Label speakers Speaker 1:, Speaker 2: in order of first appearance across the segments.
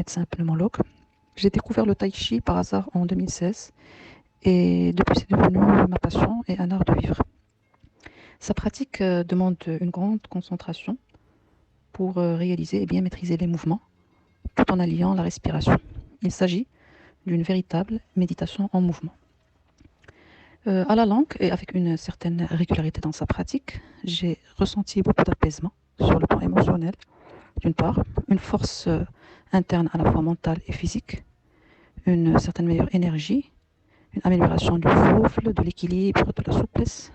Speaker 1: médecin pneumologue. J'ai découvert le tai chi par hasard en 2016 et depuis c'est devenu ma passion et un art de vivre. Sa pratique demande une grande concentration pour réaliser et bien maîtriser les mouvements tout en alliant la respiration. Il s'agit d'une véritable méditation en mouvement. À la longue et avec une certaine régularité dans sa pratique, j'ai ressenti beaucoup d'apaisement sur le plan émotionnel, d'une part, une force interne à la fois mentale et physique, une certaine meilleure énergie, une amélioration du souffle, de l'équilibre, de la souplesse,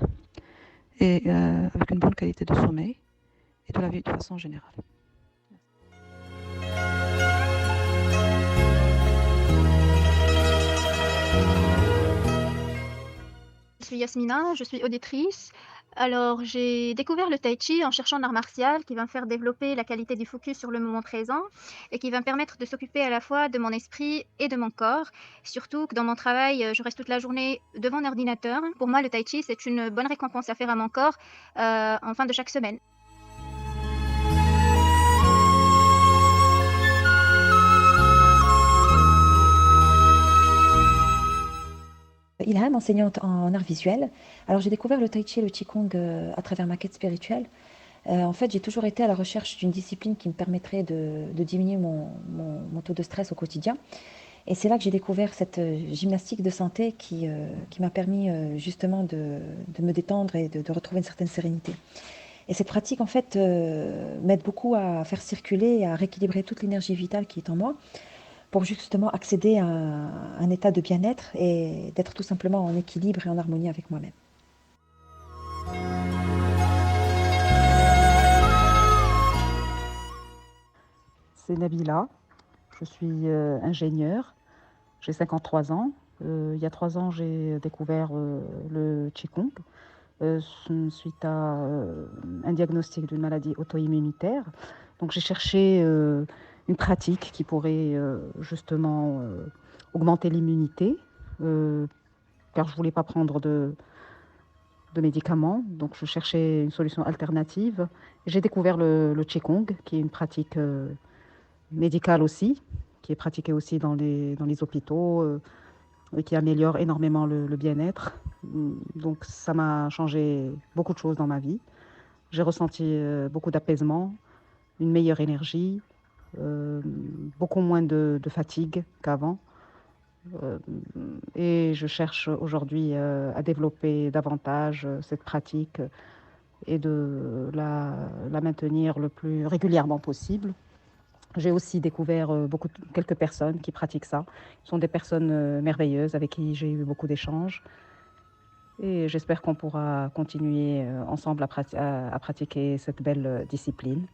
Speaker 1: et avec une bonne qualité de sommeil et de la vie de façon générale.
Speaker 2: Je suis Yasmina, je suis auditrice. Alors, j'ai découvert le tai chi en cherchant un art martial qui va me faire développer la qualité du focus sur le moment présent et qui va me permettre de s'occuper à la fois de mon esprit et de mon corps. Surtout que dans mon travail, je reste toute la journée devant un ordinateur. Pour moi, le tai chi, c'est une bonne récompense à faire à mon corps en fin de chaque semaine.
Speaker 3: Ilham, enseignante en arts visuels. Alors j'ai découvert le tai chi et le qigong à travers ma quête spirituelle. En fait, j'ai toujours été à la recherche d'une discipline qui me permettrait de diminuer mon taux de stress au quotidien. Et c'est là que j'ai découvert cette gymnastique de santé qui m'a permis justement de me détendre et de retrouver une certaine sérénité. Et cette pratique, en fait, m'aide beaucoup à faire circuler et à rééquilibrer toute l'énergie vitale qui est en moi pour justement accéder à un état de bien-être et d'être tout simplement en équilibre et en harmonie avec moi-même.
Speaker 4: C'est Nabila, je suis ingénieure, j'ai 53 ans. Il y a 3 ans, j'ai découvert le Qigong suite à un diagnostic d'une maladie auto-immunitaire. Donc j'ai cherché une pratique qui pourrait justement augmenter l'immunité, car je ne voulais pas prendre de médicaments, donc je cherchais une solution alternative. J'ai découvert le Qigong, qui est une pratique médicale aussi, qui est pratiquée aussi dans les hôpitaux, et qui améliore énormément le bien-être. Donc ça m'a changé beaucoup de choses dans ma vie. J'ai ressenti beaucoup d'apaisement, une meilleure énergie, beaucoup moins de fatigue qu'avant. Et je cherche aujourd'hui à développer davantage cette pratique et de la maintenir le plus régulièrement possible. J'ai aussi découvert quelques personnes qui pratiquent ça. Ce sont des personnes merveilleuses avec qui j'ai eu beaucoup d'échanges. Et j'espère qu'on pourra continuer ensemble à pratiquer cette belle discipline.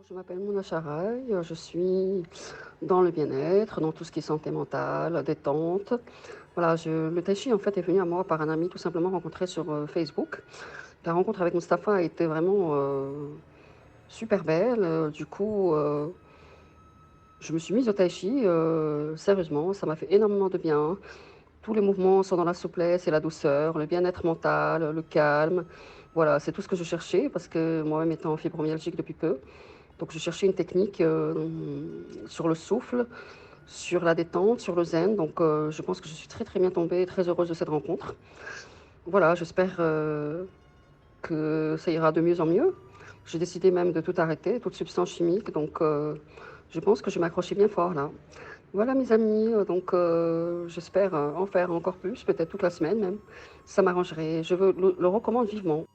Speaker 5: Je m'appelle Mouna Charaï, je suis dans le bien-être, dans tout ce qui est santé mentale, détente. Voilà, le tai chi en fait est venu à moi par un ami tout simplement rencontré sur Facebook. La rencontre avec Mustapha a été vraiment super belle. Du coup, je me suis mise au tai chi, sérieusement, ça m'a fait énormément de bien. Tous les mouvements sont dans la souplesse et la douceur, le bien-être mental, le calme. Voilà, c'est tout ce que je cherchais parce que moi-même étant fibromyalgique depuis peu. Donc je cherchais une technique sur le souffle, sur la détente, sur le zen. Donc je pense que je suis très très bien tombée et très heureuse de cette rencontre. Voilà, j'espère que ça ira de mieux en mieux. J'ai décidé même de tout arrêter, toute substance chimique. Donc je pense que je vais m'accrocher bien fort là. Voilà mes amis, donc j'espère en faire encore plus, peut-être toute la semaine même. Ça m'arrangerait, je le recommande vivement.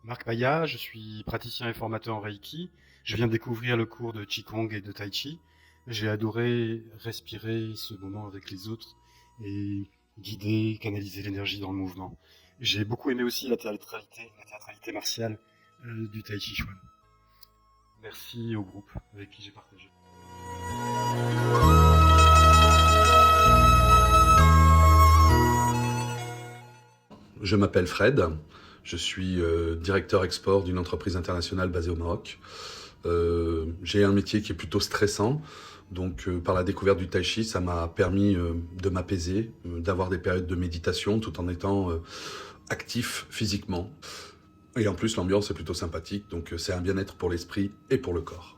Speaker 6: Marc Paya, je suis praticien et formateur en Reiki. Je viens de découvrir le cours de Qigong et de Tai Chi. J'ai adoré respirer ce moment avec les autres et guider, canaliser l'énergie dans le mouvement. J'ai beaucoup aimé aussi la théâtralité martiale du Tai Chi Chuan. Merci au groupe avec qui j'ai partagé.
Speaker 7: Je m'appelle Fred, je suis directeur export d'une entreprise internationale basée au Maroc. J'ai un métier qui est plutôt stressant, Donc par la découverte du tai chi, ça m'a permis de m'apaiser, d'avoir des périodes de méditation tout en étant actif physiquement. Et en plus, l'ambiance est plutôt sympathique, donc c'est un bien-être pour l'esprit et pour le corps.